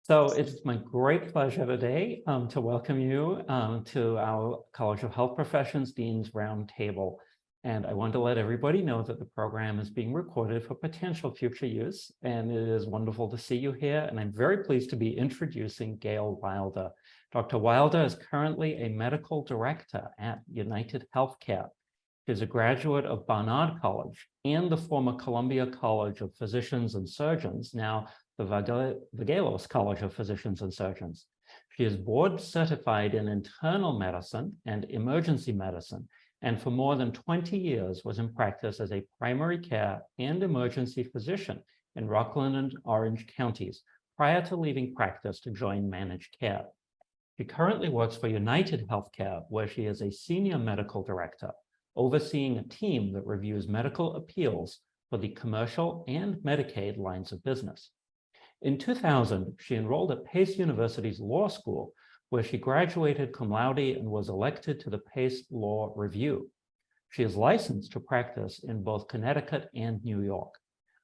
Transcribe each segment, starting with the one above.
So it's my great pleasure today to welcome you to our College of Health Professions Dean's Roundtable. And I want to let everybody know that the program is being recorded for potential future use. And it is wonderful to see you here. And I'm very pleased to be introducing Gail Wilder. Dr. Wilder is currently a medical director at UnitedHealthcare. She's a graduate of Barnard College and the former Columbia College of Physicians and Surgeons, now the Vagelos College of Physicians and Surgeons. She is board certified in internal medicine and emergency medicine, and for more than 20 years was in practice as a primary care and emergency physician in Rockland and Orange Counties prior to leaving practice to join managed care. She currently works for UnitedHealthcare, where she is a senior medical director, overseeing a team that reviews medical appeals for the commercial and Medicaid lines of business. In 2000, she enrolled at Pace University's law school, where she graduated cum laude and was elected to the Pace Law Review. She is licensed to practice in both Connecticut and New York.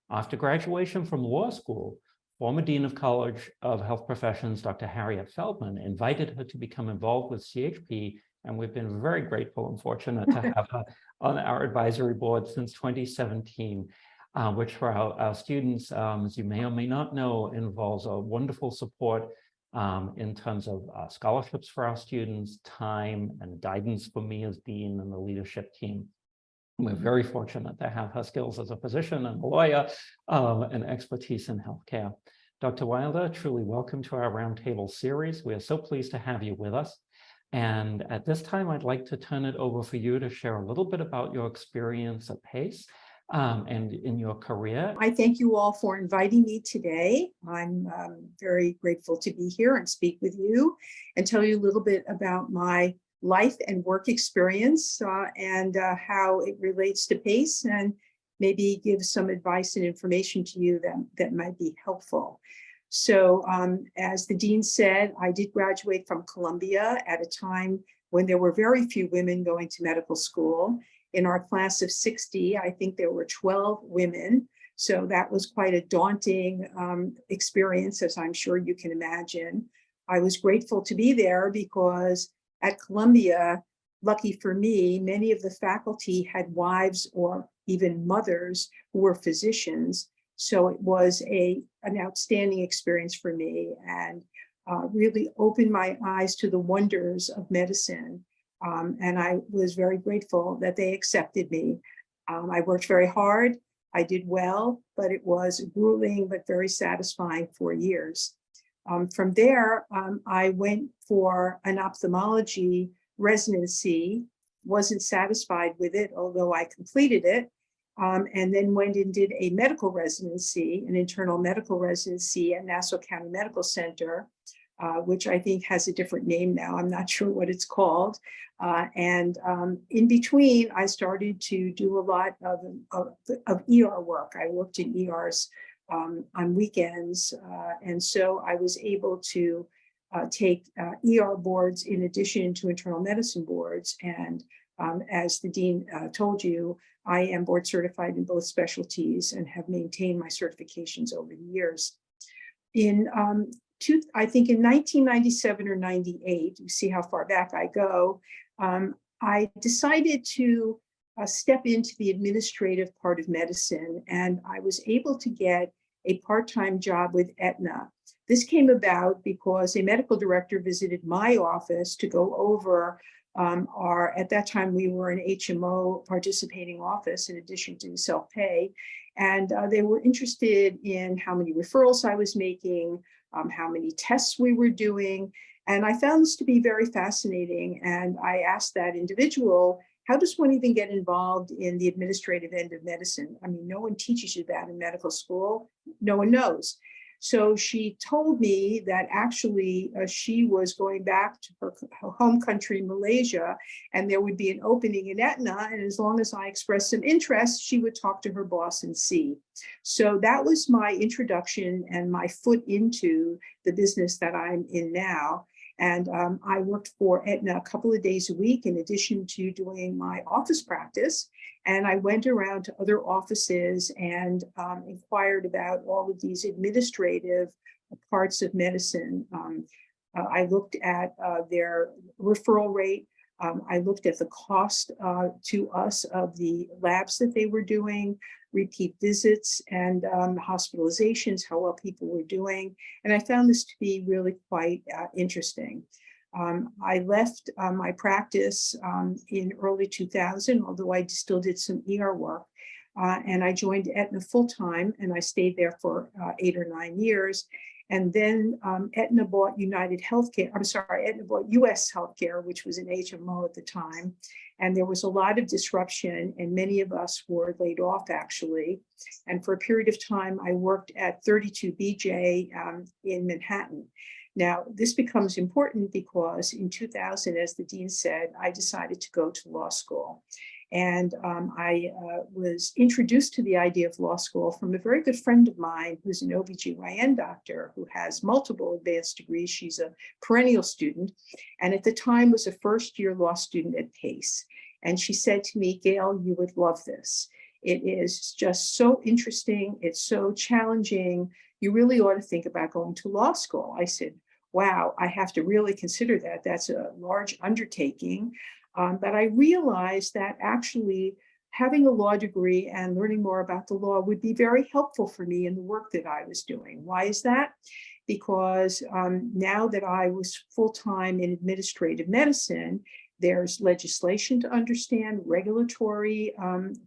After graduation from law school, former Dean of College of Health Professions, Dr. Harriet Feldman, invited her to become involved with CHP, and we've been very grateful and fortunate to have her on our advisory board since 2017. Which for our students, as you may or may not know, involves a wonderful support in terms of scholarships for our students, time and guidance for me as dean and the leadership team. We're very fortunate to have her skills as a physician and a lawyer and expertise in healthcare. Dr. Wilder, truly welcome to our Roundtable series. We are so pleased to have you with us. And at this time, I'd like to turn it over for you to share a little bit about your experience at Pace and in your career. I thank you all for inviting me today. I'm very grateful to be here and speak with you and tell you a little bit about my life and work experience and how it relates to PACE, and maybe give some advice and information to you that might be helpful. So as the dean said, I did graduate from Columbia at a time when there were very few women going to medical school. In our class of 60, I think there were 12 women. So that was quite a daunting experience, as I'm sure you can imagine. I was grateful to be there because at Columbia, lucky for me, many of the faculty had wives or even mothers who were physicians. So it was an outstanding experience for me and really opened my eyes to the wonders of medicine. And I was very grateful that they accepted me. I worked very hard. I did well, but it was grueling, but very satisfying 4 years. From there, I went for an ophthalmology residency, wasn't satisfied with it, although I completed it, and then went and did a medical residency, an internal medical residency at Nassau County Medical Center, which I think has a different name now. I'm not sure what it's called. And in between, I started to do a lot of ER work. I worked in ERs on weekends. And so I was able to take ER boards in addition to internal medicine boards. And as the dean told you, I am board certified in both specialties and have maintained my certifications over the years. I think in 1997 or 98, you see how far back I go, I decided to step into the administrative part of medicine, and I was able to get a part-time job with Aetna. This came about because a medical director visited my office to go over at that time we were an HMO participating office in addition to self-pay, and they were interested in how many referrals I was making, how many tests we were doing. And I found this to be very fascinating. And I asked that individual, how does one even get involved in the administrative end of medicine? I mean, no one teaches you that in medical school. No one knows. So she told me that actually she was going back to her home country, Malaysia, and there would be an opening in Aetna. And as long as I expressed some interest, she would talk to her boss and see. So that was my introduction and my foot into the business that I'm in now. And I worked for Aetna a couple of days a week in addition to doing my office practice. And I went around to other offices and inquired about all of these administrative parts of medicine. I looked at their referral rate. I looked at the cost to us of the labs that they were doing, repeat visits, and hospitalizations, how well people were doing. And I found this to be really quite interesting. I left my practice in early 2000, although I still did some ER work. And I joined Aetna full-time, and I stayed there for 8 or 9 years. And then Aetna bought UnitedHealthcare, Aetna bought US Healthcare, which was an HMO at the time. And there was a lot of disruption, and many of us were laid off, actually. And for a period of time, I worked at 32 BJ in Manhattan. Now, this becomes important because in 2000, as the dean said, I decided to go to law school. And I was introduced to the idea of law school from a very good friend of mine who's an OBGYN doctor who has multiple advanced degrees. She's a perennial student, and at the time was a first-year law student at PACE. And she said to me, "Gail, you would love this. It is just so interesting. It's so challenging. You really ought to think about going to law school." I said, "Wow, I have to really consider that. That's a large undertaking." But I realized that actually having a law degree and learning more about the law would be very helpful for me in the work that I was doing. Why is that? Because now that I was full-time in administrative medicine, there's legislation to understand, regulatory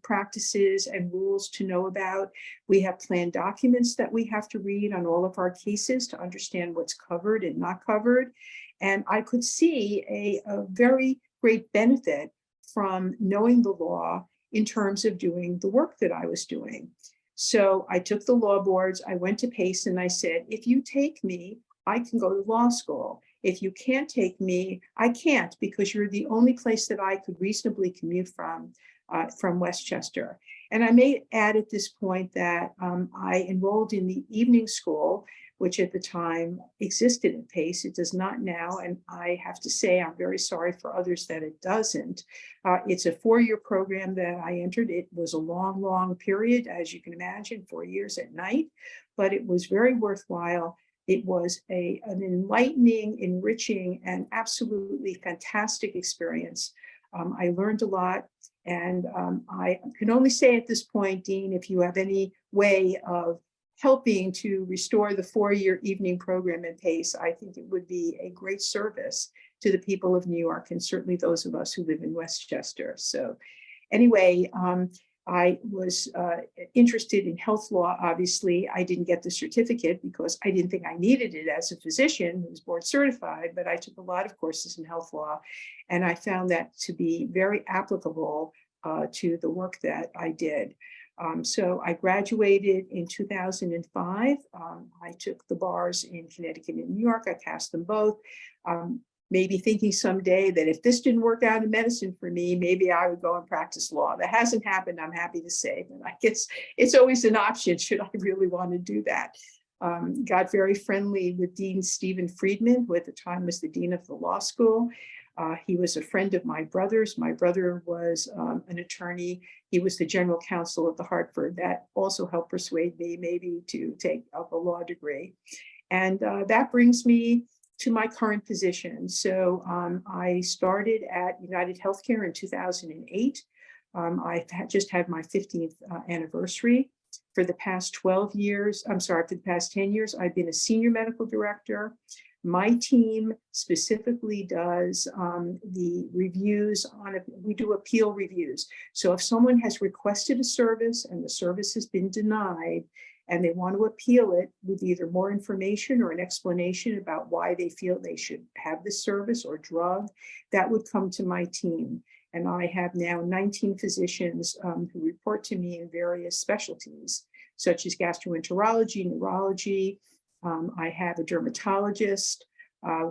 practices and rules to know about. We have planned documents that we have to read on all of our cases to understand what's covered and not covered. And I could see a very great benefit from knowing the law in terms of doing the work that I was doing. So I took the law boards, I went to PACE, and I said, "If you take me, I can go to law school. If you can't take me, I can't, because you're the only place that I could reasonably commute from Westchester." And I may add at this point that I enrolled in the evening school, which at the time existed at PACE. It does not now, and I have to say I'm very sorry for others that it doesn't. It's a 4-year program that I entered. It was a long, long period, as you can imagine, 4 years at night, but it was very worthwhile. It was an enlightening, enriching, and absolutely fantastic experience. I learned a lot, and I can only say at this point, Dean, if you have any way of helping to restore the 4-year evening program at PACE, I think it would be a great service to the people of New York, and certainly those of us who live in Westchester. So anyway, I was interested in health law. Obviously, I didn't get the certificate because I didn't think I needed it as a physician who was board certified, but I took a lot of courses in health law, and I found that to be very applicable to the work that I did. So I graduated in 2005. I took the bars in Connecticut and New York. I passed them both. Maybe thinking someday that if this didn't work out in medicine for me, maybe I would go and practice law. That hasn't happened, I'm happy to say, but I guess it's always an option should I really want to do that. Got very friendly with Dean Stephen Friedman, who at the time was the dean of the law school. He was a friend of my brother's. My brother was an attorney. He was the general counsel of the Hartford. That also helped persuade me maybe to take up a law degree. And that brings me to my current position. So I started at UnitedHealthcare in 2008. I just had my 15th anniversary. For the past 12 years, for the past 10 years, I've been a senior medical director. My team specifically does the reviews we do appeal reviews. So if someone has requested a service and the service has been denied and they want to appeal it with either more information or an explanation about why they feel they should have this service or drug, that would come to my team. And I have now 19 physicians who report to me in various specialties, such as gastroenterology, neurology. I have a dermatologist.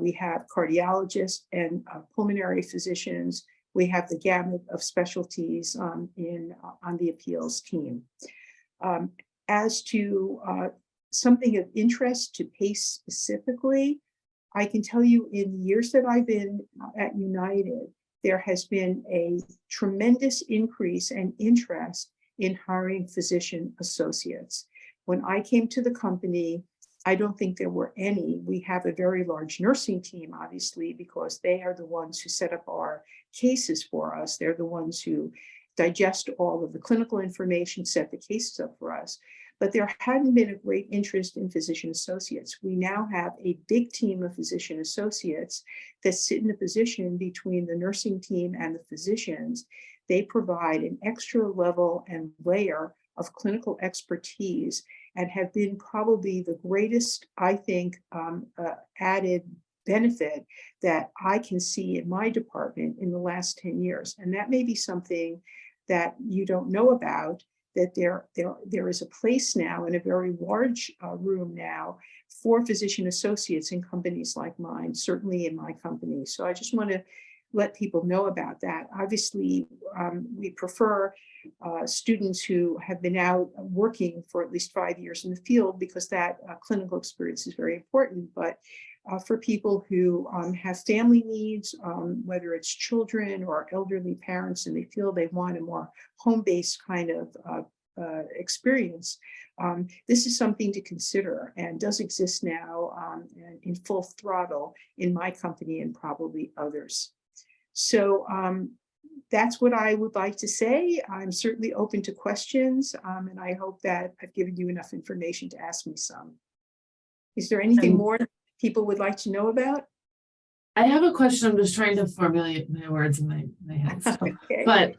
We have cardiologists and pulmonary physicians. We have the gamut of specialties on the appeals team. As to something of interest to PACE specifically, I can tell you in the years that I've been at United, there has been a tremendous increase and interest in hiring physician associates. When I came to the company, I don't think there were any. We have a very large nursing team, obviously, because they are the ones who set up our cases for us. They're the ones who digest all of the clinical information, set the cases up for us. But there hadn't been a great interest in physician associates. We now have a big team of physician associates that sit in a position between the nursing team and the physicians. They provide an extra level and layer of clinical expertise and have been probably the greatest, I think, added benefit that I can see in my department in the last 10 years. And that may be something that you don't know about, that there is a place now in a very large room now for physician associates in companies like mine, certainly in my company. So I just want to let people know about that. Obviously, we prefer students who have been out working for at least 5 years in the field, because that clinical experience is very important. But for people who have family needs, whether it's children or elderly parents, and they feel they want a more home-based kind of experience, this is something to consider and does exist now in full throttle in my company and probably others. So that's what I would like to say. I'm certainly open to questions, and I hope that I've given you enough information to ask me some. Is there anything more people would like to know about? I have a question. I'm just trying to formulate my words in my head still. Okay. But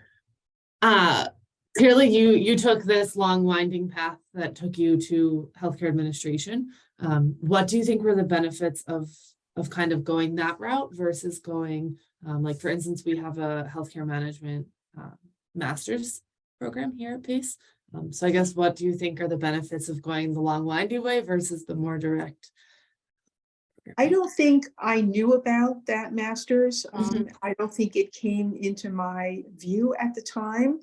clearly you took this long winding path that took you to healthcare administration. What do you think were the benefits of kind of going that route versus going, like, for instance, we have a healthcare management master's program here at PACE. So I guess, what do you think are the benefits of going the long winding way versus the more direct? I don't think I knew about that master's. I don't think it came into my view at the time.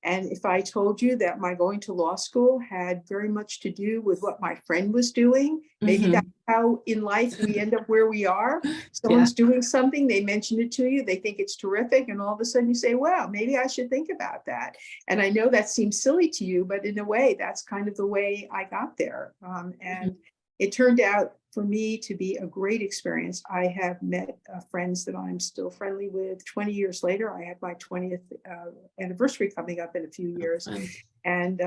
And if I told you that my going to law school had very much to do with what my friend was doing, maybe that's how in life we end up where we are. Someone's doing something, they mention it to you, they think it's terrific, and all of a sudden you say, well, maybe I should think about that. And I know that seems silly to you, but in a way, that's kind of the way I got there. And it turned out for me to be a great experience. I have met friends that I'm still friendly with 20 years later. I have my 20th anniversary coming up in a few years. And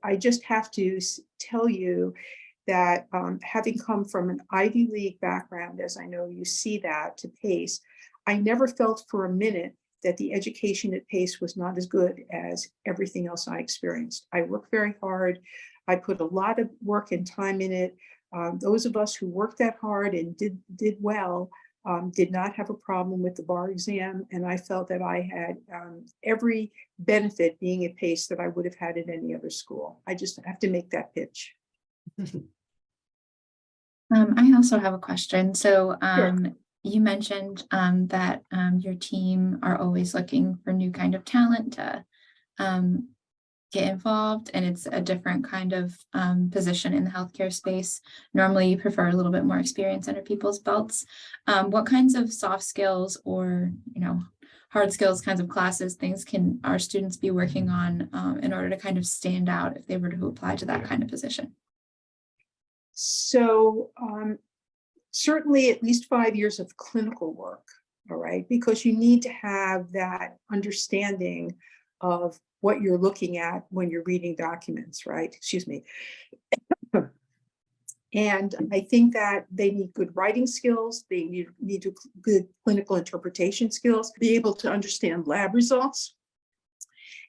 I just have to tell you that having come from an Ivy League background, as I know you see that to PACE, I never felt for a minute that the education at PACE was not as good as everything else I experienced. I worked very hard. I put a lot of work and time in it. Those of us who worked that hard and did well did not have a problem with the bar exam. And I felt that I had every benefit being at PACE that I would have had at any other school. I just have to make that pitch. I also have a question. So Sure. you mentioned that your team are always looking for new kind of talent to get involved, and it's a different kind of position in the healthcare space. Normally you prefer a little bit more experience under people's belts. What kinds of soft skills or, hard skills kinds of classes, things can our students be working on in order to kind of stand out if they were to apply to that kind of position? So certainly at least 5 years of clinical work, all right, because you need to have that understanding of what you're looking at when you're reading documents, right? Excuse me. And I think that they need good writing skills. They need good clinical interpretation skills, be able to understand lab results,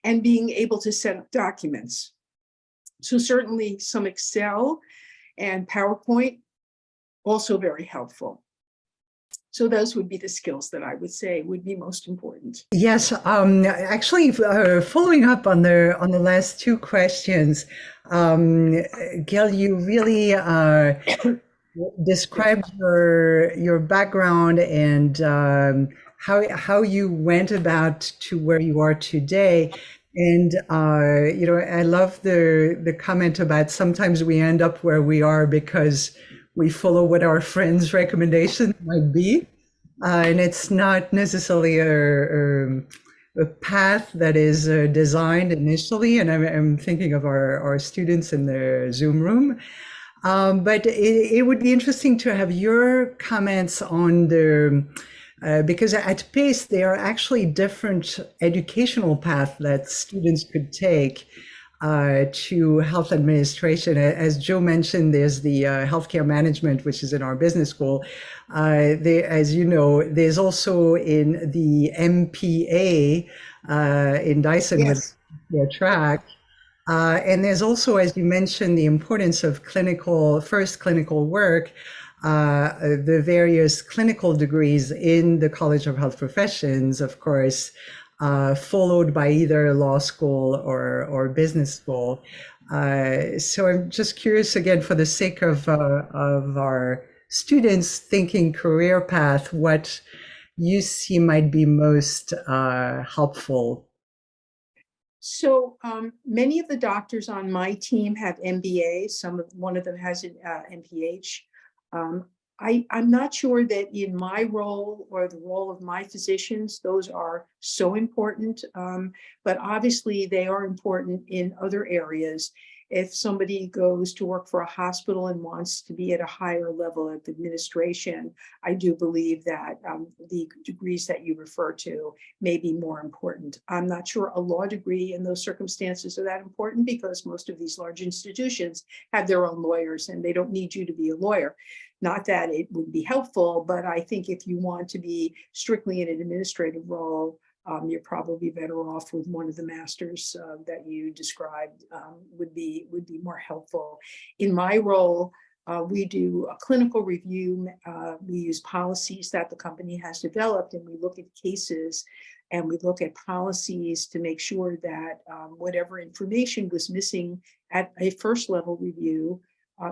and being able to set up documents. So certainly some Excel and PowerPoint, also very helpful. So those would be the skills that I would say would be most important. Yes, actually, following up on the last two questions, Gail, you really described your background and how you went about to where you are today. And I love the comment about sometimes we end up where we are because we follow what our friends' recommendations might be. And it's not necessarily a path that is designed initially. And I'm thinking of our students in the Zoom room. But it would be interesting to have your comments on because at PACE, there are actually different educational paths that students could take to health administration. As Joe mentioned, there's the healthcare management, which is in our business school. As you know, there's also in the MPA in Dyson Yes. with their track. And there's also, as you mentioned, the importance of first clinical work, the various clinical degrees in the College of Health Professions, of course, followed by either law school or business school. So I'm just curious, again, for the sake of our students thinking career path, what you see might be most helpful. So many of the doctors on my team have MBAs. One of them has an MPH. I'm not sure that in my role or the role of my physicians, those are so important, but obviously they are important in other areas. If somebody goes to work for a hospital and wants to be at a higher level of administration, I do believe that the degrees that you refer to may be more important. I'm not sure a law degree in those circumstances are that important because most of these large institutions have their own lawyers and they don't need you to be a lawyer. Not that it would be helpful, but I think if you want to be strictly in an administrative role, you're probably better off with one of the masters that you described would be more helpful. In my role, we do a clinical review. We use policies that the company has developed, and we look at cases and we look at policies to make sure that whatever information was missing at a first level review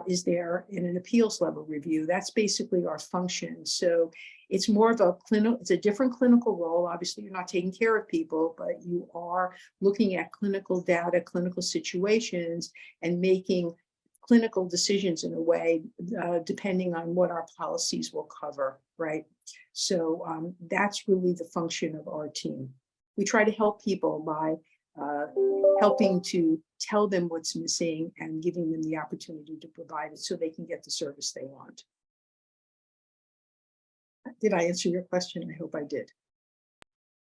is there in an appeals level review. That's basically our function. So it's more of it's a different clinical role. Obviously, you're not taking care of people, but you are looking at clinical data, clinical situations, and making clinical decisions in a way, depending on what our policies will cover, right? So that's really the function of our team. We try to help people by helping to tell them what's missing and giving them the opportunity to provide it so they can get the service they want. Did I answer your question? I hope I did.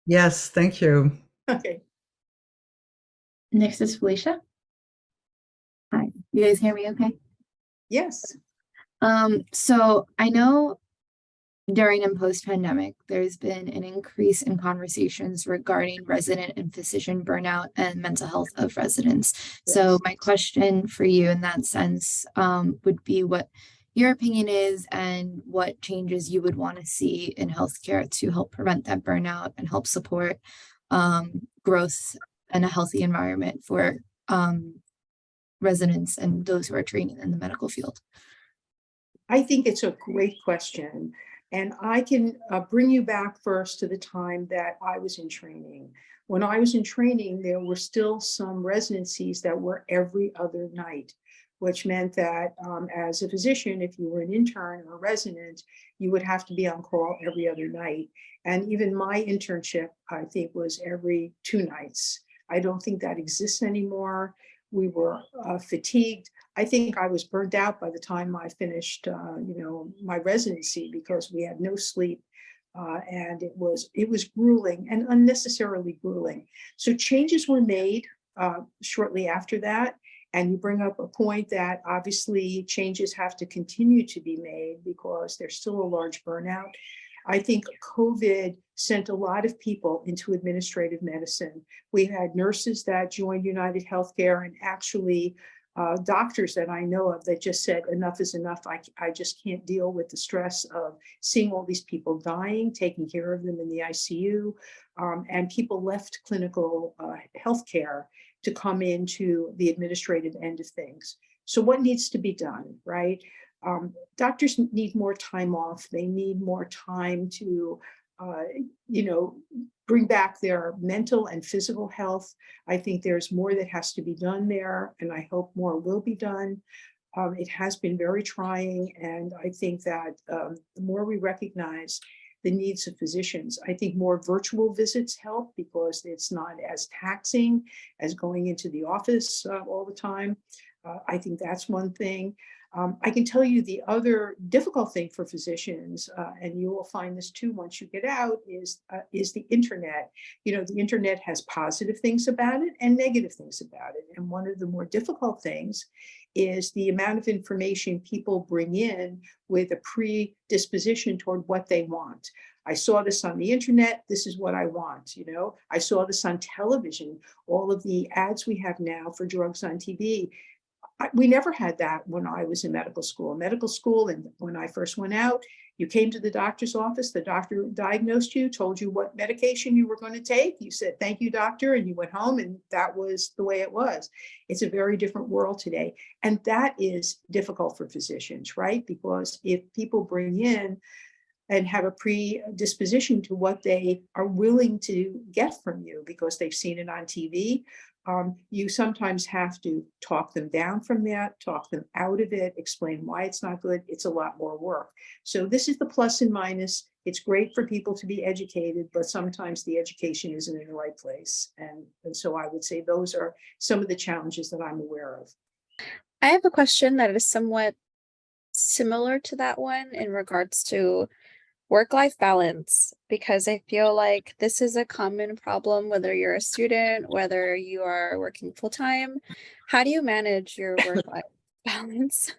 Yes, thank you. Okay. Next is Felicia. Hi, you guys hear me okay? Yes. So I know during and post-pandemic, there's been an increase in conversations regarding resident and physician burnout and mental health of residents. Yes. So my question for you in that sense would be what your opinion is and what changes you would want to see in healthcare to help prevent that burnout and help support growth and a healthy environment for residents and those who are training in the medical field. I think it's a great question. And I can bring you back first to the time that I was in training. When I was in training, there were still some residencies that were every other night, which meant that as a physician, if you were an intern or a resident, you would have to be on call every other night. And even my internship, I think, was every 2 nights. I don't think that exists anymore. We were fatigued. I think I was burnt out by the time I finished, my residency because we had no sleep, and it was grueling and unnecessarily grueling. So changes were made shortly after that, and you bring up a point that obviously changes have to continue to be made because there's still a large burnout. I think COVID sent a lot of people into administrative medicine. We had nurses that joined UnitedHealthcare and actually doctors that I know of that just said, enough is enough. I just can't deal with the stress of seeing all these people dying, taking care of them in the ICU, and people left clinical healthcare to come into the administrative end of things. So what needs to be done, right? Doctors need more time off. They need more time to bring back their mental and physical health. I think there's more that has to be done there, and I hope more will be done. It has been very trying, and I think that the more we recognize the needs of physicians. I think more virtual visits help because it's not as taxing as going into the office all the time. I think that's one thing. I can tell you the other difficult thing for physicians, and you will find this too once you get out, is the internet. You know, the internet has positive things about it and negative things about it. And one of the more difficult things is the amount of information people bring in with a predisposition toward what they want. I saw this on the internet, this is what I want, you know. I saw this on television, all of the ads we have now for drugs on TV. We never had that when I was in medical school. Medical school, and when I first went out, you came to the doctor's office, the doctor diagnosed you, told you what medication you were going to take. You said, thank you, doctor, and you went home, and that was the way it was. It's a very different world today. And that is difficult for physicians, right? Because if people bring in and have a predisposition to what they are willing to get from you because they've seen it on TV, you sometimes have to talk them down from that, talk them out of it, explain why it's not good. It's a lot more work. So this is the plus and minus. It's great for people to be educated, but sometimes the education isn't in the right place. And so I would say those are some of the challenges that I'm aware of. I have a question that is somewhat similar to that one in regards to work-life balance, because I feel like this is a common problem, whether you're a student, whether you are working full-time. How do you manage your work-life balance?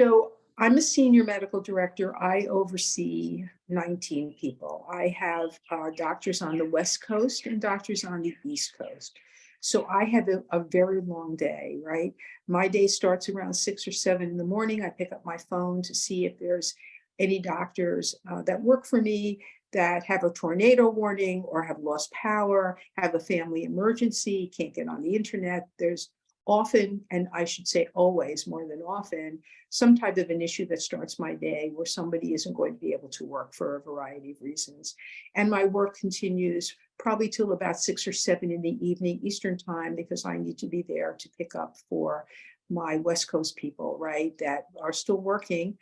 So I'm a senior medical director. I oversee 19 people. I have doctors on the West Coast and doctors on the East Coast. So I have a very long day, right? My day starts around 6 or 7 in the morning. I pick up my phone to see if there's any doctors that work for me that have a tornado warning or have lost power, have a family emergency, can't get on the internet. There's often, and I should say always more than often, some type of an issue that starts my day where somebody isn't going to be able to work for a variety of reasons. And my work continues probably till about 6 or 7 in the evening Eastern time, because I need to be there to pick up for my West Coast people, right, that are still working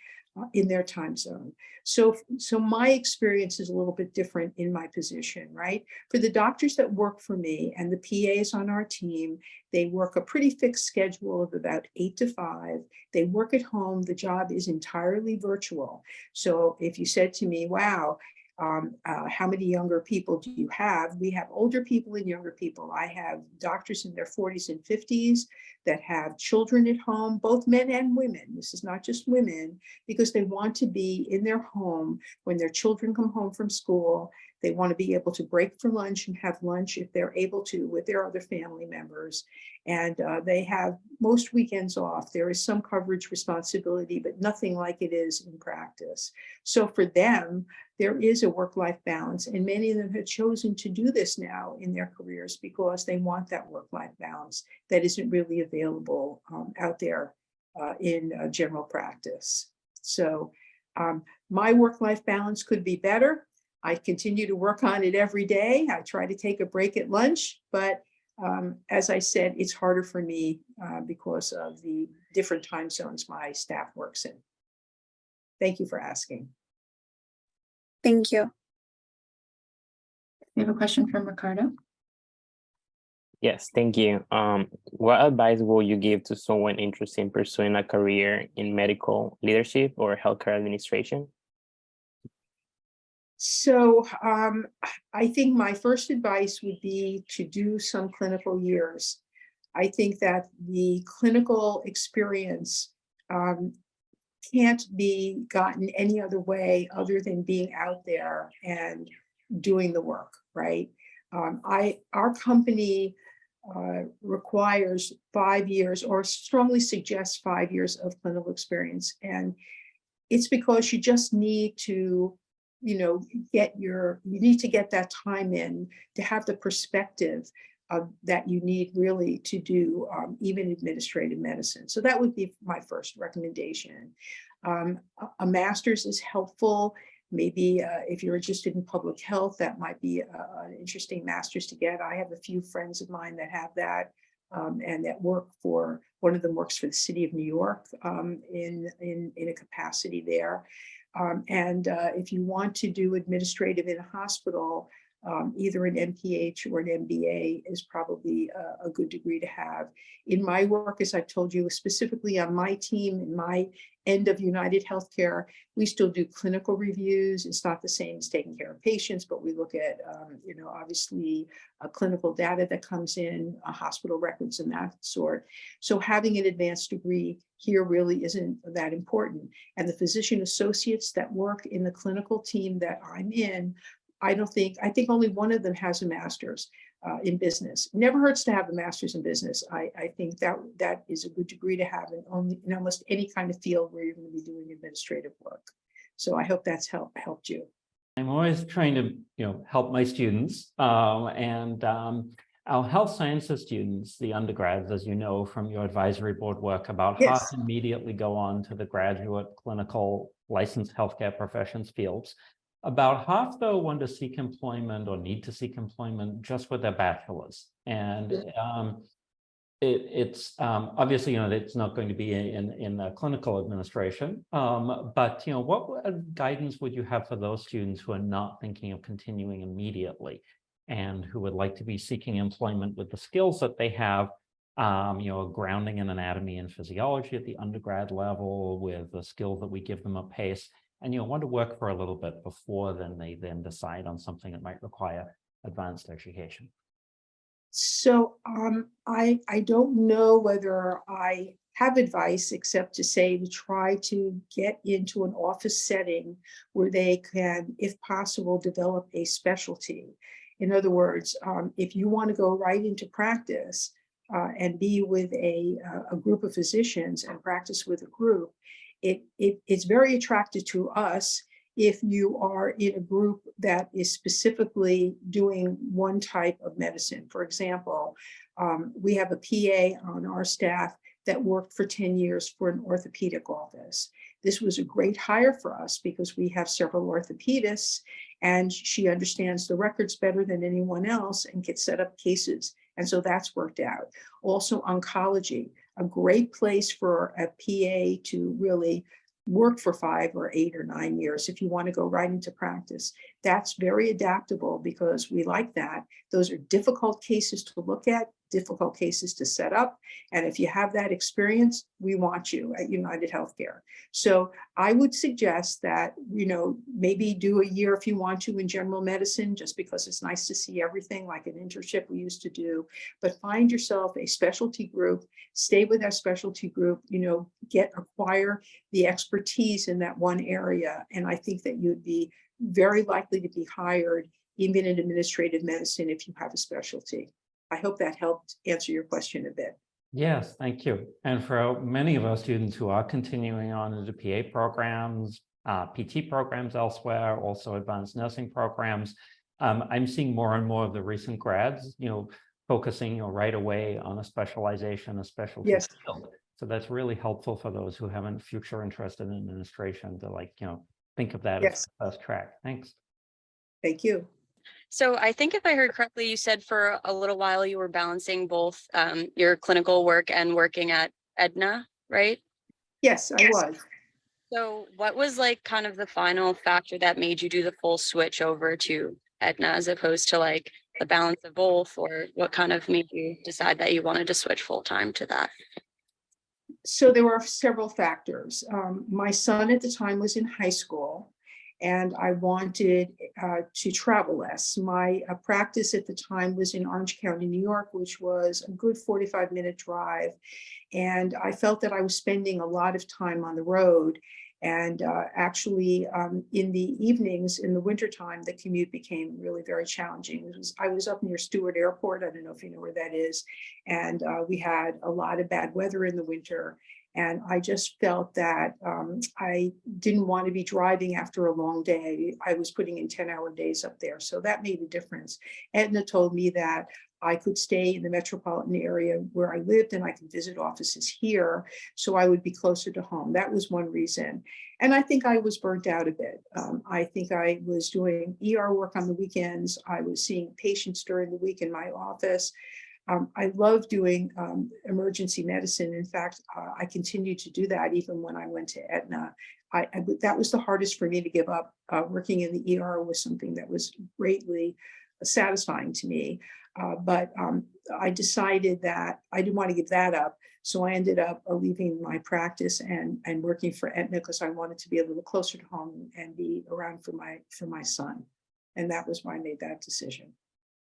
in their time zone. So my experience is a little bit different in my position, right? For the doctors that work for me and the PAs on our team, they work a pretty fixed schedule of about 8 to 5. They work at home. The job is entirely virtual. So if you said to me, wow, how many younger people do you have? We have older people and younger people. I have doctors in their 40s and 50s that have children at home, both men and women. This is not just women, because they want to be in their home when their children come home from school. They want to be able to break for lunch and have lunch if they're able to with their other family members. And they have most weekends off. There is some coverage responsibility, but nothing like it is in practice. So for them, there is a work-life balance, and many of them have chosen to do this now in their careers because they want that work-life balance that isn't really available out there in general practice. So my work-life balance could be better. I continue to work on it every day. I try to take a break at lunch, but as I said, it's harder for me because of the different time zones my staff works in. Thank you for asking. Thank you. We have a question from Ricardo. Yes, thank you. What advice will you give to someone interested in pursuing a career in medical leadership or healthcare administration? So I think my first advice would be to do some clinical years. I think that the clinical experience can't be gotten any other way other than being out there and doing the work, right? Our company requires 5 years, or strongly suggests 5 years of clinical experience. And it's because you just need to, you need to get that time in to have the perspective that you need really to do even administrative medicine. So that would be my first recommendation. A master's is helpful. Maybe if you're interested in public health, that might be an interesting master's to get. I have a few friends of mine that have that and that work for, one of them works for the city of New York in a capacity there. If you want to do administrative in a hospital, either an MPH or an MBA is probably a good degree to have. In my work, as I told you, specifically on my team, in my end of UnitedHealthcare, we still do clinical reviews. It's not the same as taking care of patients, but we look at, obviously clinical data that comes in, hospital records and that sort. So having an advanced degree here really isn't that important. And the physician associates that work in the clinical team that I'm in, I think only one of them has a master's in business. Never hurts to have a master's in business. I think that is a good degree to have in almost any kind of field where you're going to be doing administrative work. So I hope that's helped you. I'm always trying to, help my students, our health sciences students, the undergrads, as you know from your advisory board work, about Yes. half immediately go on to the graduate clinical licensed healthcare professions fields. About half, though, want to seek employment or need to seek employment just with their bachelor's. And it's obviously, it's not going to be in clinical administration. But, what guidance would you have for those students who are not thinking of continuing immediately and who would like to be seeking employment with the skills that they have, grounding in anatomy and physiology at the undergrad level with the skills that we give them at PACE, and want to work for a little bit before they decide on something that might require advanced education? So I don't know whether I have advice except to say to try to get into an office setting where they can, if possible, develop a specialty. In other words, if you want to go right into practice and be with a group of physicians and practice with a group, it's very attractive to us if you are in a group that is specifically doing one type of medicine. For example, we have a PA on our staff that worked for 10 years for an orthopedic office. This was a great hire for us because we have several orthopedists and she understands the records better than anyone else and can set up cases. And so that's worked out. Also, oncology, a great place for a PA to really work for 5 or 8 or 9 years if you want to go right into practice. That's very adaptable because we like that. Those are difficult cases to look at, difficult cases to set up. And if you have that experience, we want you at UnitedHealthcare. So I would suggest that, maybe do a year if you want to in general medicine, just because it's nice to see everything like an internship we used to do, but find yourself a specialty group, stay with that specialty group, acquire the expertise in that one area. And I think that you'd be very likely to be hired even in administrative medicine if you have a specialty. I hope that helped answer your question a bit. Yes, thank you. And for many of our students who are continuing on into PA programs, PT programs elsewhere, also advanced nursing programs, I'm seeing more and more of the recent grads, focusing right away on a specialization, a specialty Yes. field. So that's really helpful for those who haven't future interested in administration to think of that as the first track. Thanks. Thank you. So I think if I heard correctly, you said for a little while you were balancing both your clinical work and working at Aetna, right? Yes, I was. So what was kind of the final factor that made you do the full switch over to Aetna as opposed to the balance of both, or what kind of made you decide that you wanted to switch full time to that? So there were several factors. My son at the time was in high school and I wanted to travel less. My practice at the time was in Orange County, New York, which was a good 45-minute drive. And I felt that I was spending a lot of time on the road. And actually, in the evenings, in the wintertime, the commute became really very challenging. I was up near Stewart Airport. I don't know if you know where that is. And we had a lot of bad weather in the winter. And I just felt that I didn't want to be driving after a long day. I was putting in 10-hour days up there. So that made a difference. Aetna told me that I could stay in the metropolitan area where I lived and I could visit offices here, so I would be closer to home. That was one reason. And I think I was burnt out a bit. I think I was doing ER work on the weekends. I was seeing patients during the week in my office. I love doing emergency medicine. In fact, I continue to do that even when I went to Aetna. That was the hardest for me to give up. Working in the ER was something that was greatly satisfying to me. But I decided that I didn't want to give that up. So I ended up leaving my practice and working for Aetna because I wanted to be a little closer to home and be around for my son. And that was why I made that decision.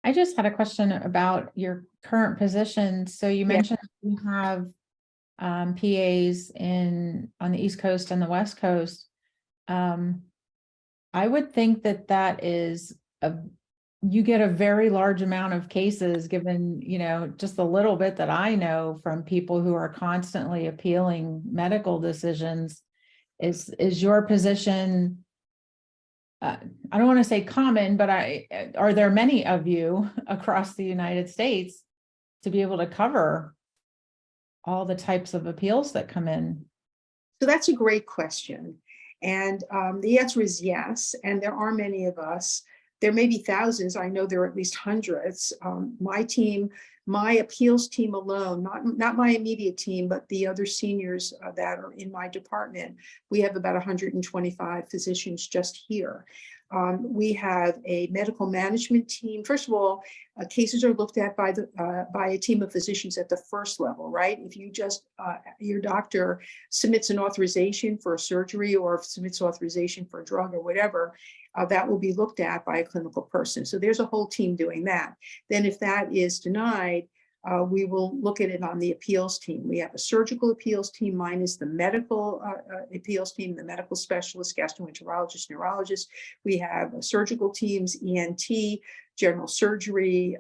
I just had a question about your current position. So you mentioned you have PAs on the East Coast and the West Coast. I would think that is you get a very large amount of cases, given, just a little bit that I know from people who are constantly appealing medical decisions. Is your position, I don't want to say common, but are there many of you across the United States to be able to cover all the types of appeals that come in? So that's a great question. And the answer is yes. And there are many of us. There may be thousands. I know there are at least hundreds. My team, my appeals team alone, not my immediate team, but the other seniors that are in my department, we have about 125 physicians just here. We have a medical management team. First of all, cases are looked at by a team of physicians at the first level, right? If you just, your doctor submits an authorization for a surgery or submits authorization for a drug or whatever, that will be looked at by a clinical person. So there's a whole team doing that. Then if that is denied, we will look at it on the appeals team. We have a surgical appeals team. Mine is the medical appeals team, the medical specialists, gastroenterologists, neurologists. We have surgical teams, ENT, general surgery,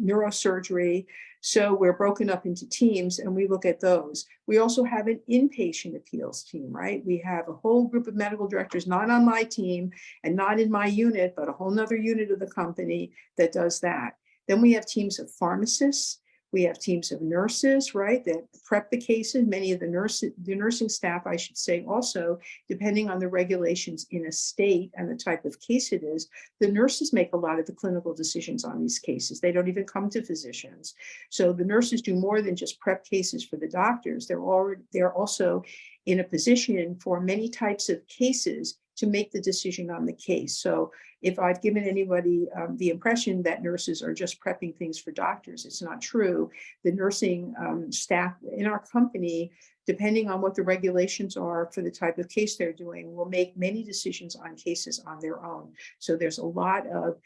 neurosurgery. So we're broken up into teams and we look at those. We also have an inpatient appeals team, right? We have a whole group of medical directors, not on my team and not in my unit, but a whole nother unit of the company that does that. Then we have teams of pharmacists. We have teams of nurses, right, that prep the cases. Many of the nursing staff, I should say, also, depending on the regulations in a state and the type of case it is, the nurses make a lot of the clinical decisions on these cases. They don't even come to physicians. So the nurses do more than just prep cases for the doctors. They're also in a position for many types of cases to make the decision on the case. So if I've given anybody the impression that nurses are just prepping things for doctors, it's not true. The nursing staff in our company, depending on what the regulations are for the type of case they're doing, will make many decisions on cases on their own. So there's a lot of,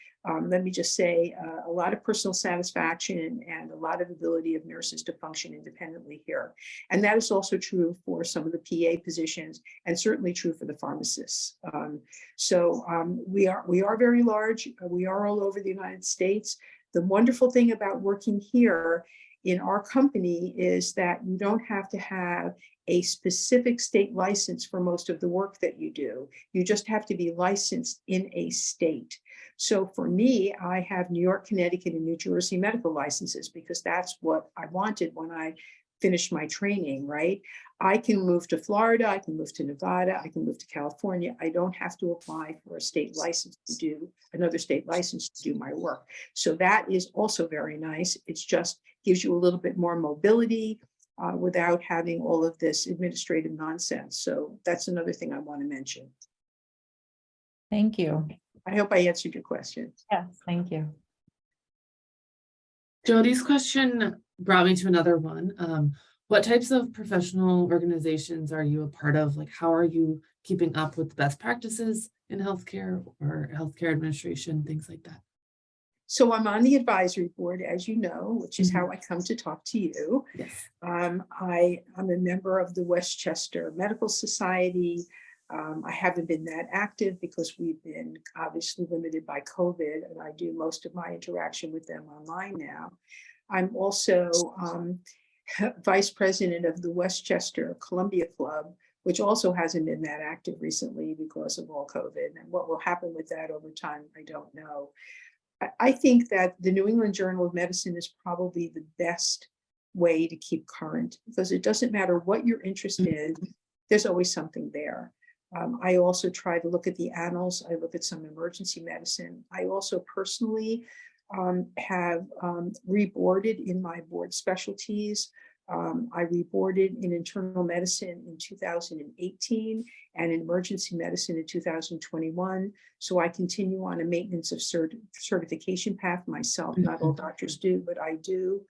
let me just say, a lot of personal satisfaction and a lot of ability of nurses to function independently here. And that is also true for some of the PA positions and certainly true for the pharmacists. We are very large. We are all over the United States. The wonderful thing about working here in our company is that you don't have to have a specific state license for most of the work that you do. You just have to be licensed in a state. So for me, I have New York, Connecticut, and New Jersey medical licenses because that's what I wanted when I finished my training, right? I can move to Florida, I can move to Nevada, I can move to California. I don't have to apply for a state license to do another state license to do my work. So that is also very nice. It's just gives you a little bit more mobility without having all of this administrative nonsense. So that's another thing I want to mention. Thank you. I hope I answered your question. Yes, thank you. Jody's question brought me to another one. What types of professional organizations are you a part of? Like, how are you keeping up with the best practices in healthcare or healthcare administration, things like that? So I'm on the advisory board, as you know, which is how I come to talk to you. Yes. I'm a member of the Westchester Medical Society. I haven't been that active because we've been obviously limited by COVID, and I do most of my interaction with them online now. I'm also vice president of the Westchester Columbia Club, which also hasn't been that active recently because of all COVID. And what will happen with that over time, I don't know. I think that the New England Journal of Medicine is probably the best way to keep current because it doesn't matter what your interest is, there's always something there. I also try to look at the annals. I look at some emergency medicine. I also personally have reboarded in my board specialties. I reboarded in internal medicine in 2018 and in emergency medicine in 2021. So I continue on a maintenance of certification path myself. Not all doctors do, but I do.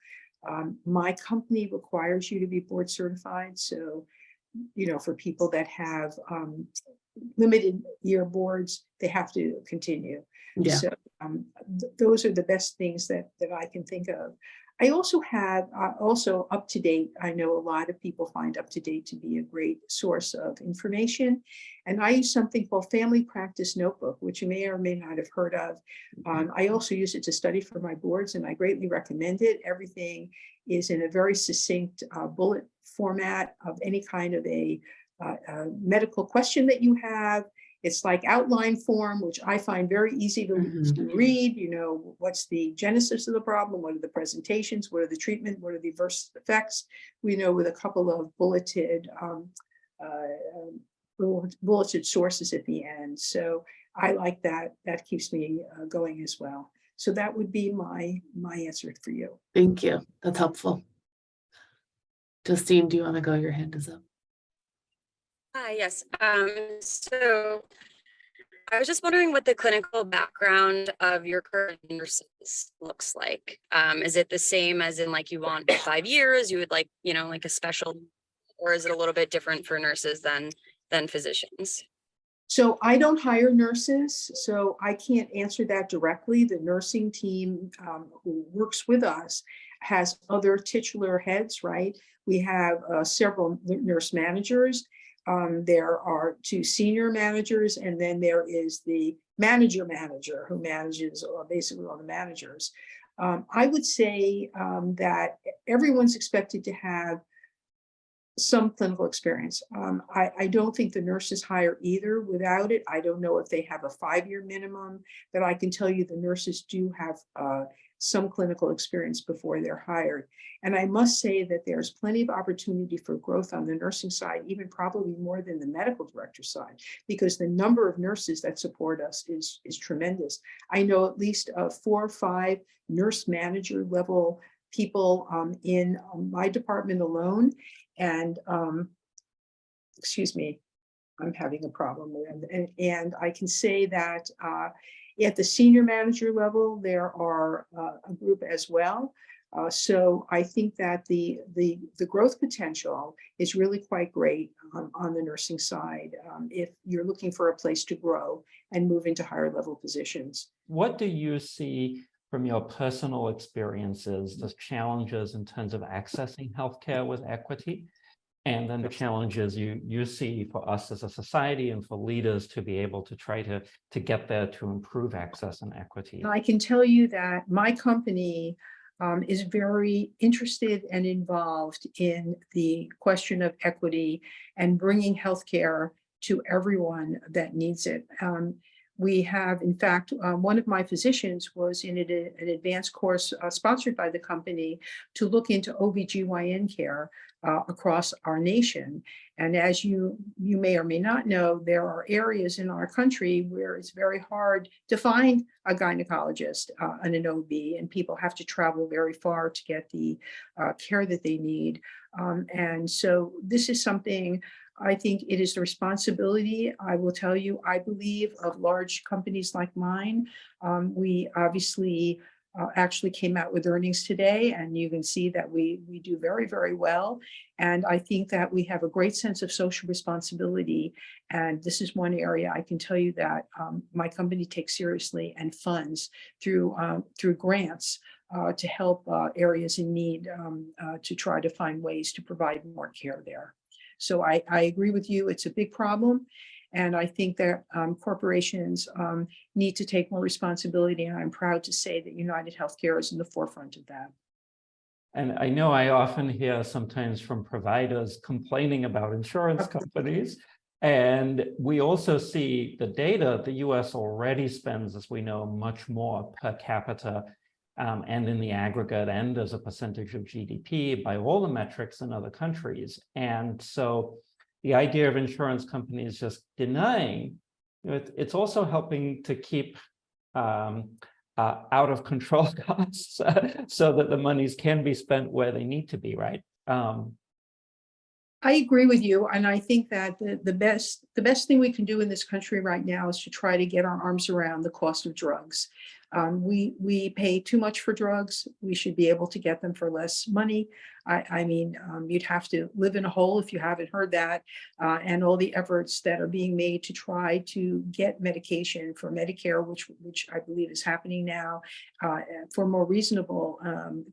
My company requires you to be board certified. So, you know, for people that have limited year boards, they have to continue. Yeah. So those are the best things that I can think of. I also have also up to date. I know a lot of people find up to date to be a great source of information. And I use something called Family Practice Notebook, which you may or may not have heard of. I also use it to study for my boards, and I greatly recommend it. Everything is in a very succinct bullet format of any kind of a medical question that you have. It's like outline form, which I find very easy to read. You know, what's the genesis of the problem? What are the presentations? What are the treatment? What are the adverse effects? We know with a couple of bulleted sources at the end. So I like that. That keeps me going as well. So that would be my answer for you. Thank you. That's helpful. Justine, do you want to go? Your hand is up. Yes. So I was just wondering what the clinical background of your current nurses looks like. Is it the same as in like you want 5 years, you would like, you know, like a special, or is it a little bit different for nurses than physicians? So I don't hire nurses, so I can't answer that directly. The nursing team who works with us has other titular heads, right? We have several nurse managers. There are 2 senior managers, and then there is the manager who manages basically all the managers. I would say that everyone's expected to have some clinical experience. I don't think the nurses hire either without it. I don't know if they have a 5-year minimum, but I can tell you the nurses do have some clinical experience before they're hired. And I must say that there's plenty of opportunity for growth on the nursing side, even probably more than the medical director side, because the number of nurses that support us is tremendous. I know at least 4 or 5 nurse manager level people in my department alone. And excuse me, I'm having a problem with it. And I can say that at the senior manager level, there are a group as well. So I think that the growth potential is really quite great on the nursing side if you're looking for a place to grow and move into higher level positions. What do you see from your personal experiences, the challenges in terms of accessing healthcare with equity, and then the challenges you see for us as a society and for leaders to be able to try to get there to improve access and equity? I can tell you that my company is very interested and involved in the question of equity and bringing healthcare to everyone that needs it. We have, in fact, one of my physicians was in an advanced course sponsored by the company to look into OBGYN care across our nation. And as you may or may not know, there are areas in our country where it's very hard to find a gynecologist and an OB, and people have to travel very far to get the care that they need. And so this is something I think it is the responsibility, I will tell you, I believe, of large companies like mine. We obviously actually came out with earnings today, and you can see that we do very, very well. And I think that we have a great sense of social responsibility. And this is one area I can tell you that my company takes seriously and funds through grants to help areas in need to try to find ways to provide more care there. So I agree with you. It's a big problem. And I think that corporations need to take more responsibility. And I'm proud to say that UnitedHealthcare is in the forefront of that. And I know I often hear sometimes from providers complaining about insurance companies. And we also see the data, the US already spends, as we know, much more per capita and in the aggregate and as a percentage of GDP by all the metrics in other countries. And so the idea of insurance companies just denying, it's also helping to keep out of control costs so that the monies can be spent where they need to be, right? I agree with you, and I think that the best thing we can do in this country right now is to try to get our arms around the cost of drugs. We pay too much for drugs. We should be able to get them for less money. I mean, you'd have to live in a hole if you haven't heard that, and all the efforts that are being made to try to get medication for Medicare, which I believe is happening now, for more reasonable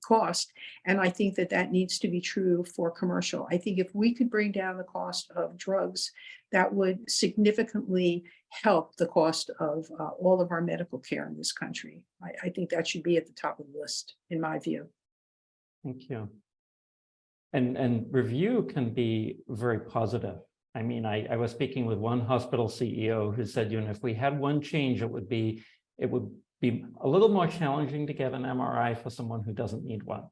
cost. And I think that that needs to be true for commercial. I think if we could bring down the cost of drugs, that would significantly help the cost of all of our medical care in this country. I think that should be at the top of the list, in my view. Thank you. And review can be very positive. I mean, I was speaking with one hospital CEO who said, you know, if we had one change, it would be a little more challenging to get an MRI for someone who doesn't need one.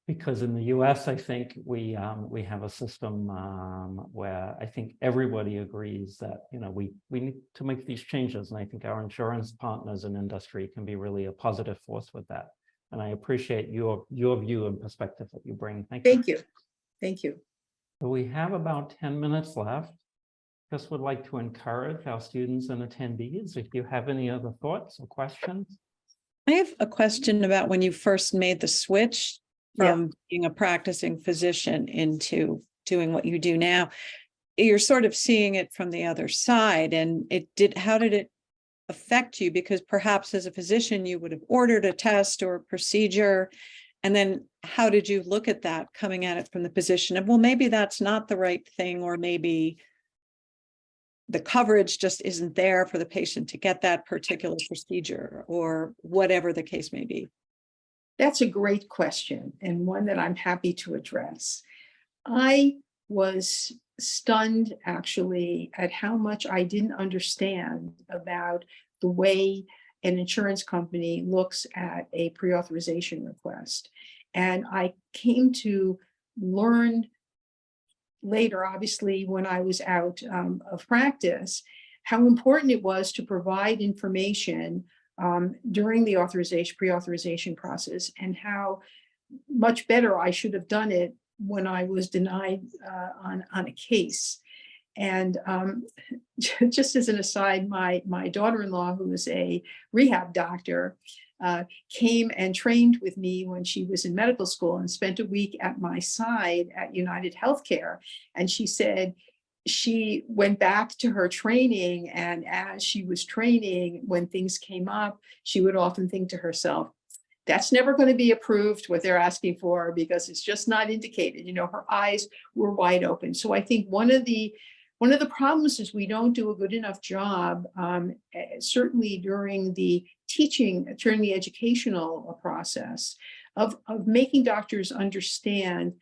Because in the US, I think we have a system where I think everybody agrees that, you know, we need to make these changes. And I think our insurance partners and industry can be really a positive force with that. And I appreciate your view and perspective that you bring. Thank you. Thank you. Thank you. So we have about 10 minutes left. Just would like to encourage our students and attendees, if you have any other thoughts or questions. I have a question about when you first made the switch from being a practicing physician into doing what you do now. You're sort of seeing it from the other side, and how did it affect you? Because perhaps as a physician, you would have ordered a test or a procedure. And then how did you look at that coming at it from the position of, well, maybe that's not the right thing, or maybe the coverage just isn't there for the patient to get that particular procedure, or whatever the case may be? That's a great question, and one that I'm happy to address. I was stunned, actually, at how much I didn't understand about the way an insurance company looks at a pre-authorization request. And I came to learn later, obviously, when I was out of practice, how important it was to provide information during the pre-authorization process, and how much better I should have done it when I was denied on a case. And just as an aside, my daughter-in-law, who is a rehab doctor, came and trained with me when she was in medical school and spent a week at my side at UnitedHealthcare. And she said she went back to her training, and as she was training, when things came up, she would often think to herself, that's never going to be approved, what they're asking for, because it's just not indicated. You know, her eyes were wide open. So I think one of the problems is we don't do a good enough job, certainly during the educational process, of making doctors understand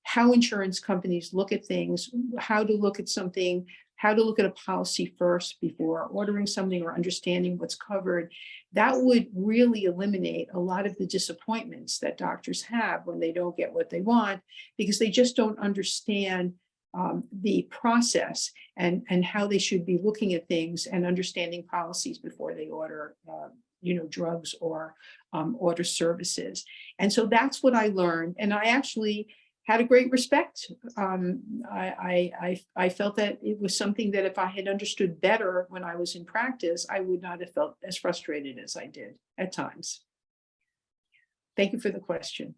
how insurance companies look at things, how to look at something, how to look at a policy first before ordering something or understanding what's covered. That would really eliminate a lot of the disappointments that doctors have when they don't get what they want, because they just don't understand the process and how they should be looking at things and understanding policies before they order drugs or order services. And so that's what I learned. And I actually had a great respect. I felt that it was something that if I had understood better when I was in practice, I would not have felt as frustrated as I did at times. Thank you for the question.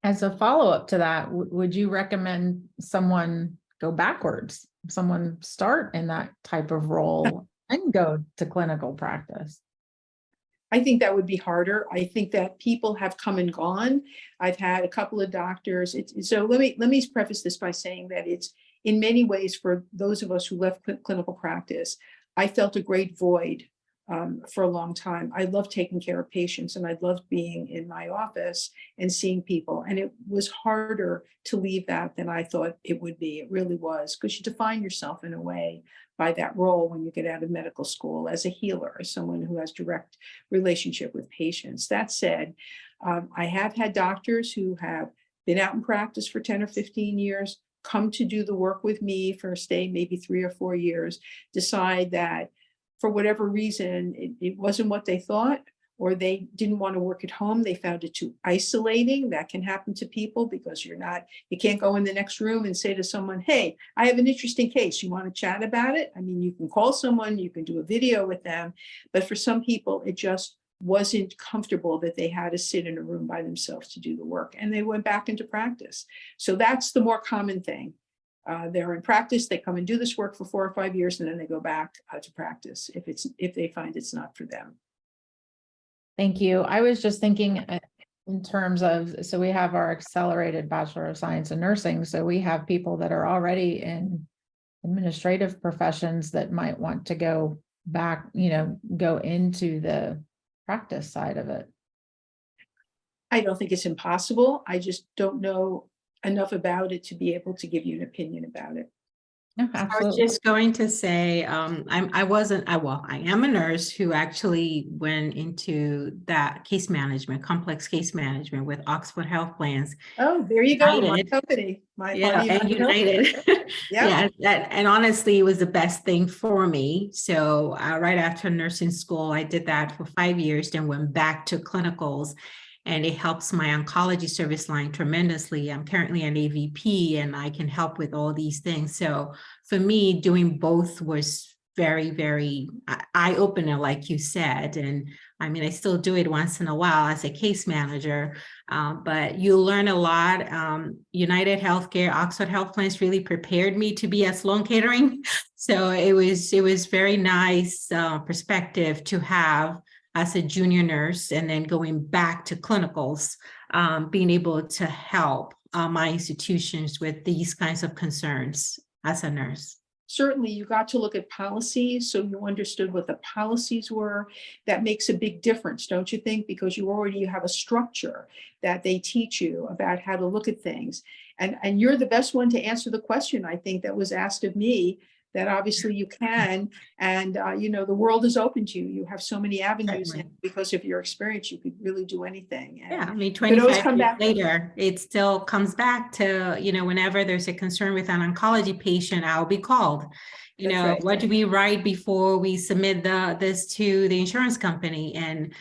As a follow-up to that, would you recommend someone go backwards, someone start in that type of role and go to clinical practice? I think that would be harder. I think that people have come and gone. I've had a couple of doctors. So let me preface this by saying that it's in many ways, for those of us who left clinical practice, I felt a great void for a long time. I loved taking care of patients, and I loved being in my office and seeing people. And it was harder to leave that than I thought it would be. It really was, because you define yourself in a way by that role when you get out of medical school as a healer, as someone who has direct relationship with patients. That said, I have had doctors who have been out in practice for 10 or 15 years, come to do the work with me for, stay maybe 3 or 4 years, decide that for whatever reason, it wasn't what they thought, or they didn't want to work at home. They found it too isolating. That can happen to people because you can't go in the next room and say to someone, hey, I have an interesting case. You want to chat about it? I mean, you can call someone, you can do a video with them, but for some people, it just wasn't comfortable that they had to sit in a room by themselves to do the work, and they went back into practice. So that's the more common thing. They're in practice, they come and do this work for 4 or 5 years, and then they go back to practice if they find it's not for them. Thank you. I was just thinking in terms of, so we have our accelerated Bachelor of Science in Nursing. So we have people that are already in administrative professions that might want to go back, go into the practice side of it. I don't think it's impossible. I just don't know enough about it to be able to give you an opinion about it. No, I was absolutely. just going to say, I am a nurse who actually went into that complex case management with Oxford Health Plans. Oh, there you go, my United. company. Yeah, and United. Yeah. Yeah, and honestly, it was the best thing for me. So right after nursing school, I did that for 5 years, then went back to clinicals. And it helps my oncology service line tremendously. I'm currently an AVP and I can help with all these things. So for me, doing both was very, very eye-opener, like you said. And I mean, I still do it once in a while as a case manager, but you learn a lot. UnitedHealthcare, Oxford Health Plans really prepared me to be at Sloan Kettering. So it was very nice perspective to have as a junior nurse, and then going back to clinicals, being able to help my institutions with these kinds of concerns as a nurse. Certainly, you got to look at policies, so you understood what the policies were. That makes a big difference, don't you think? Because you already have a structure that they teach you about how to look at things. And you're the best one to answer the question, I think, that was asked of me, that obviously you can, and the world is open to you. You have so many avenues, and because of your experience, you could really do anything. And yeah, I mean, 25 years later, it still comes back to, whenever there's a concern with an oncology patient, I'll be called. Right. What do we write before we submit this to the insurance company? And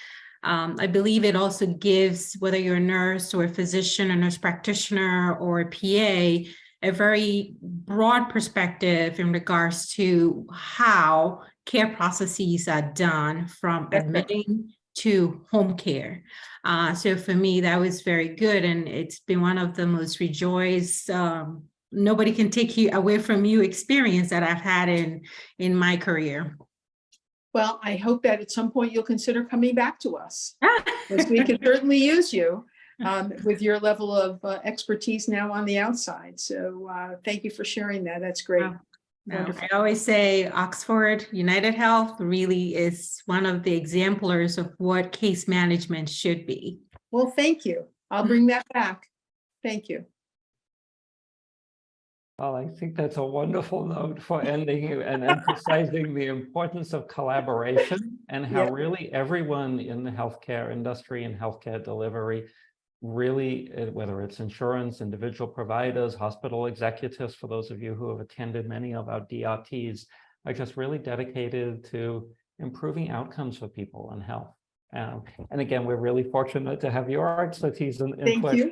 I believe it also gives, whether you're a nurse or a physician, a nurse practitioner, or a PA, a very broad perspective in regards to how care processes are done, from admitting to home care. So for me, that was very good. And it's been one of the most rejoiced, nobody can take you away from you experience that I've had in my career. Well, I hope that at some point you'll consider coming back to us, because we can certainly use you. With your level of expertise now on the outside. So thank you for sharing that. That's great. I always say Oxford United Health really is one of the exemplars of what case management should be. Well, thank you. I'll bring that back. Thank you. Well, I think that's a wonderful note for ending and emphasizing the importance of collaboration, and how really everyone in the healthcare industry and healthcare delivery, really, whether it's insurance, individual providers, hospital executives, for those of you who have attended many of our DRTs, are just really dedicated to improving outcomes for people and health. And again, we're really fortunate to have your expertise and input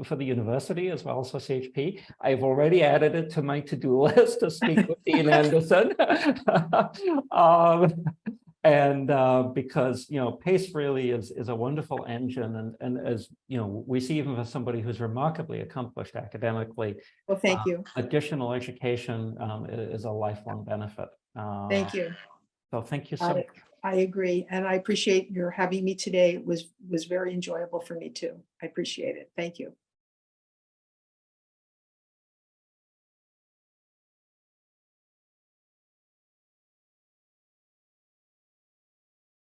for the university as well as for CHP. I've already added it to my to-do list to speak with Dean Anderson. And because, PACE really is a wonderful engine. And as we see, even for somebody who's remarkably accomplished academically, well, thank you. Additional education is a lifelong benefit. Thank you. So thank you so much. I agree. And I appreciate your having me today. It was very enjoyable for me too. I appreciate it. Thank you.